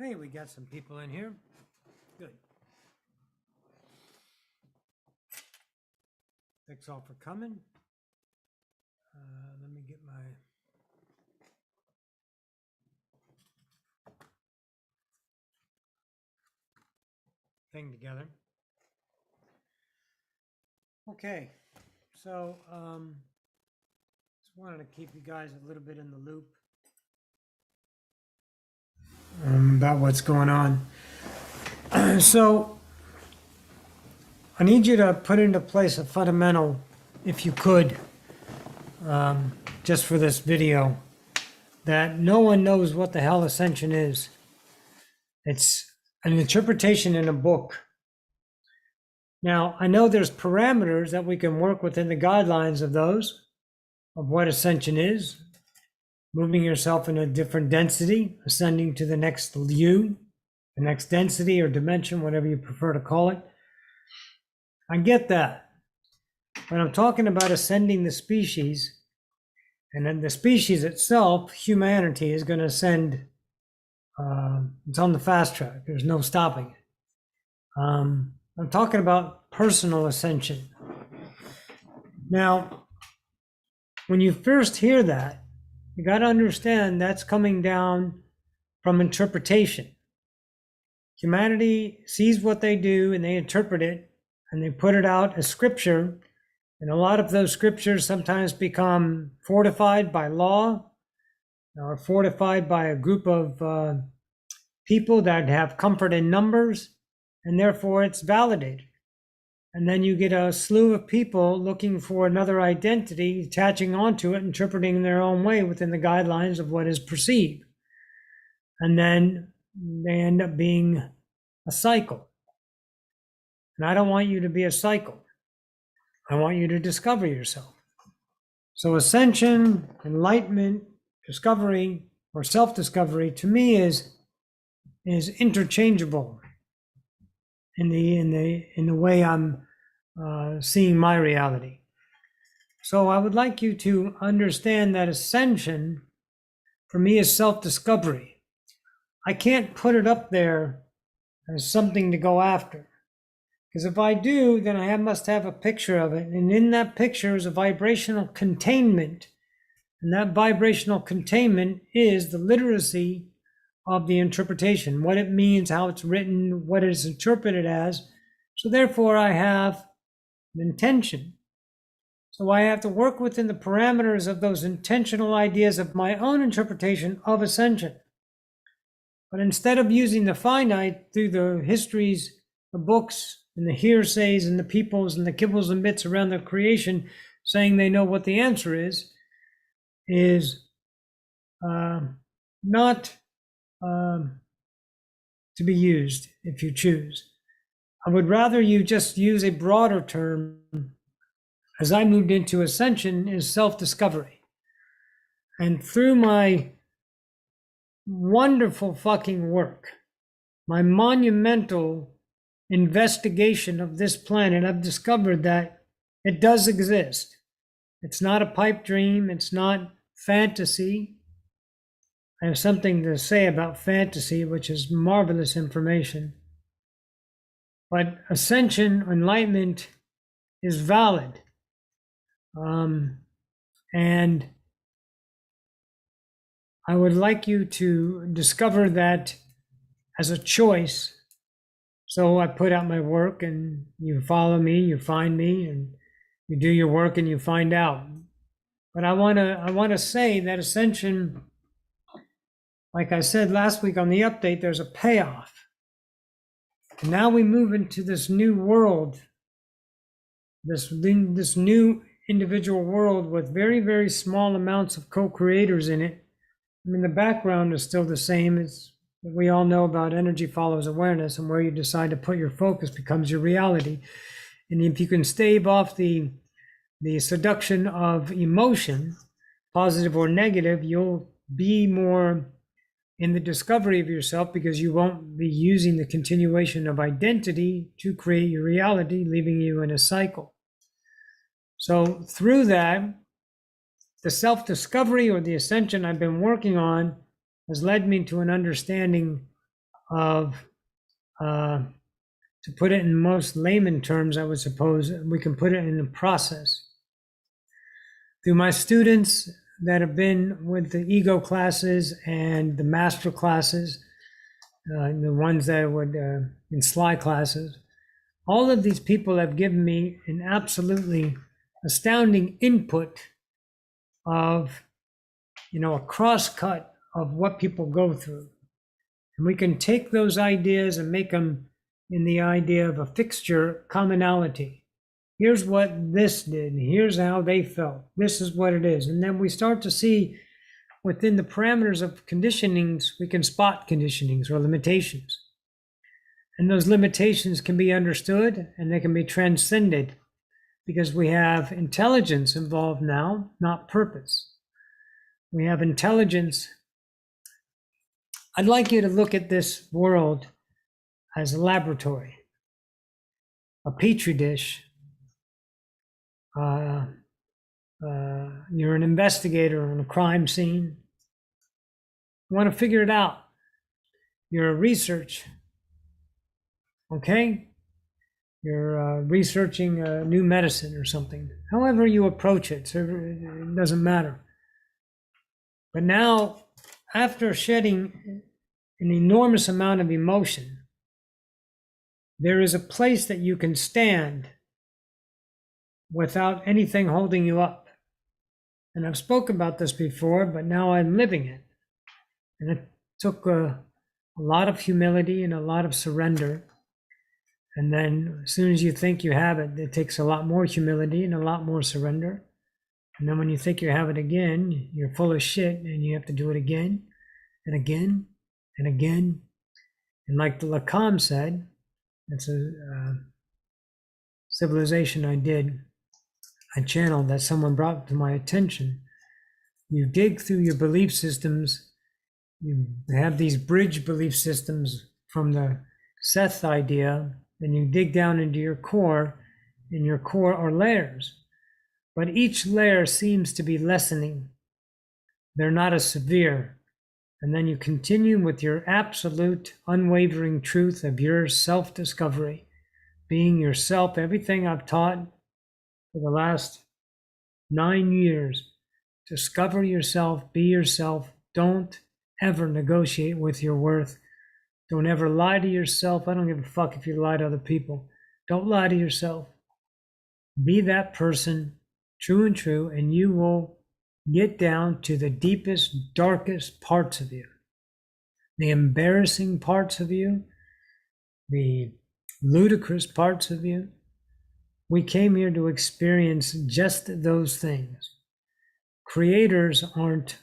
Hey, we got some people in here. Good. Thanks all for coming. Let me get my thing together. Okay, so just wanted to keep you guys a little bit in the loop about what's going on. So I need you to put into place a fundamental, if you could, just for this video, that no one knows what the hell Ascension is. It's an interpretation in a book. Now, I know there's parameters that we can work within the guidelines of those, of what Ascension is, moving yourself in a different density, ascending to the next you, the next density or dimension, whatever you prefer to call it. I get that. But I'm talking about ascending the species, and then the species itself, humanity, is going to ascend. It's on the fast track. There's no stopping it. I'm talking about personal ascension. Now, when you first hear that, you got to understand that's coming down from interpretation. Humanity sees what they do and they interpret it and they put it out as scripture. And a lot of those scriptures sometimes become fortified by law or fortified by a group of people that have comfort in numbers, and therefore it's validated. And then you get a slew of people looking for another identity, attaching onto it, interpreting in their own way within the guidelines of what is perceived. And then they end up being a cycle. And I don't want you to be a cycle. I want you to discover yourself. So ascension, enlightenment, discovery, or self-discovery, to me is interchangeable in the way I'm seeing my reality. So I would like you to understand that ascension for me is self-discovery. I can't put it up there as something to go after, because if I do, then I must have a picture of it, and in that picture is a vibrational containment, and that vibrational containment is the literacy of the interpretation, what it means, how it's written, what it is interpreted as. So therefore I have an intention. So I have to work within the parameters of those intentional ideas of my own interpretation of ascension. But instead of using the finite through the histories, the books, and the hearsays, and the peoples, and the kibbles and bits around the creation, saying they know what the answer is not to be used if you choose. I would rather you just use a broader term, as I moved into ascension, is self-discovery. And through my wonderful fucking work, my monumental investigation of this planet, I've discovered that it does exist. It's not a pipe dream. It's not fantasy. I have something to say about fantasy, which is marvelous information. But ascension, enlightenment is valid. And I would like you to discover that as a choice. So I put out my work and you follow me, you find me, and you do your work and you find out. But I want to say that ascension, like I said last week on the update, there's a payoff. And now we move into this new world, this new individual world with very, very small amounts of co-creators in it. I mean, the background is still the same. As we all know about energy follows awareness, and where you decide to put your focus becomes your reality. And if you can stave off the seduction of emotion, positive or negative, you'll be more in the discovery of yourself, because you won't be using the continuation of identity to create your reality, leaving you in a cycle. So through that, the self-discovery or the ascension I've been working on has led me to an understanding of, to put it in most layman terms, I would suppose we can put it in a process. Through my students that have been with the ego classes and the master classes, the ones that would in sly classes, all of these people have given me an absolutely astounding input of, a cross-cut of what people go through. And we can take those ideas and make them in the idea of a fixture commonality. Here's what this did. Here's how they felt. This is what it is. And then we start to see within the parameters of conditionings, we can spot conditionings or limitations. And those limitations can be understood and they can be transcended because we have intelligence involved now, not purpose. We have intelligence. I'd like you to look at this world as a laboratory, a petri dish. You're an investigator on a crime scene. You want to figure it out. You're research. Okay? You're researching a new medicine or something. However you approach it, so it doesn't matter. But now, after shedding an enormous amount of emotion, there is a place that you can stand without anything holding you up. And I've spoken about this before, but now I'm living it. And it took a lot of humility and a lot of surrender. And then as soon as you think you have it, it takes a lot more humility and a lot more surrender. And then when you think you have it again, you're full of shit and you have to do it again and again and again. And like the Lacan said, it's a civilization I channeled that someone brought to my attention. You dig through your belief systems, you have these bridge belief systems from the Seth idea, and you dig down into your core, and your core are layers. But each layer seems to be lessening. They're not as severe. And then you continue with your absolute, unwavering truth of your self-discovery, being yourself, everything I've taught for the last 9 years. Discover yourself, be yourself. Don't ever negotiate with your worth. Don't ever lie to yourself. I don't give a fuck if you lie to other people. Don't lie to yourself. Be that person, true and true, and you will get down to the deepest, darkest parts of you, the embarrassing parts of you, the ludicrous parts of you. We came here to experience just those things. Creators aren't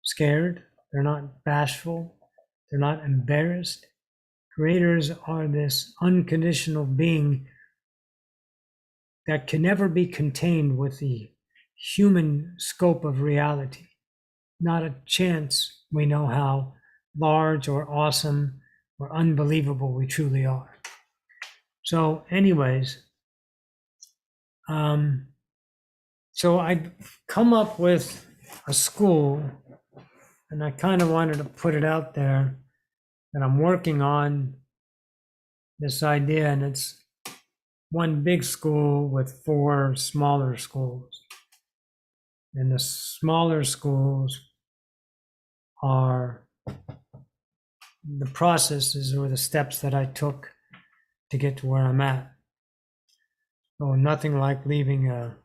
scared. They're not bashful. They're not embarrassed. Creators are this unconditional being that can never be contained with the human scope of reality. Not a chance we know how large or awesome or unbelievable we truly are. So anyways, so I'd come up with a school, and I kind of wanted to put it out there that I'm working on this idea, and it's one big school with 4 smaller schools. And the smaller schools are the processes or the steps that I took to get to where I'm at. So nothing like leaving a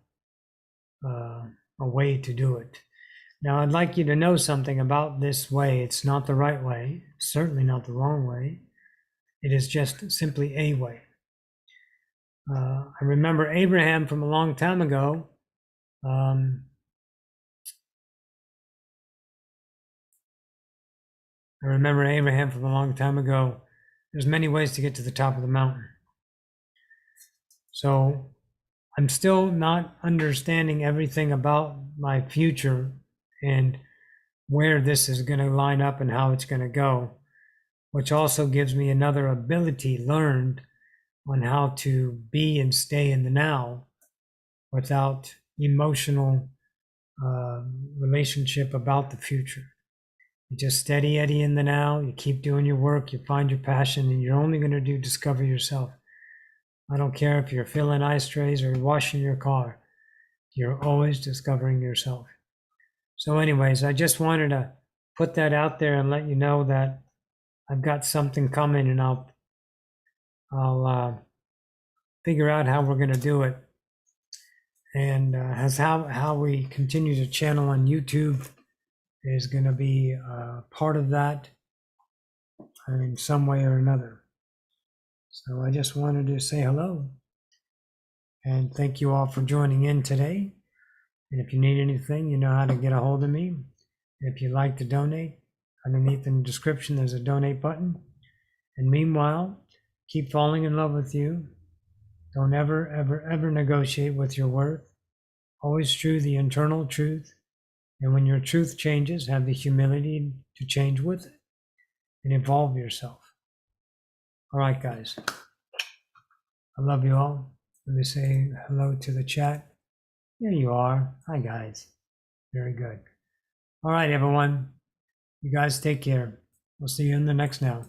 way to do it. Now, I'd like you to know something about this way. It's not the right way, certainly not the wrong way. It is just simply a way. I remember Abraham from a long time ago. There's many ways to get to the top of the mountain. So I'm still not understanding everything about my future and where this is going to line up and how it's going to go, which also gives me another ability learned on how to be and stay in the now without emotional relationship about the future. You just steady Eddie in the now. You keep doing your work. You find your passion, and you're only going to discover yourself. I don't care if you're filling ice trays or washing your car. You're always discovering yourself. So, anyways, I just wanted to put that out there and let you know that I've got something coming, and I'll figure out how we're going to do it, and as how we continue to channel on YouTube is going to be part of that in some way or another. So I just wanted to say hello and thank you all for joining in today. And if you need anything, you know how to get a hold of me. And if you'd like to donate, underneath in the description, there's a donate button. And meanwhile, keep falling in love with you. Don't ever, ever, ever negotiate with your worth. Always true the internal truth. And when your truth changes, have the humility to change with it and evolve yourself. All right, guys. I love you all. Let me say hello to the chat. There you are. Hi, guys. Very good. All right, everyone. You guys take care. We'll see you in the next now.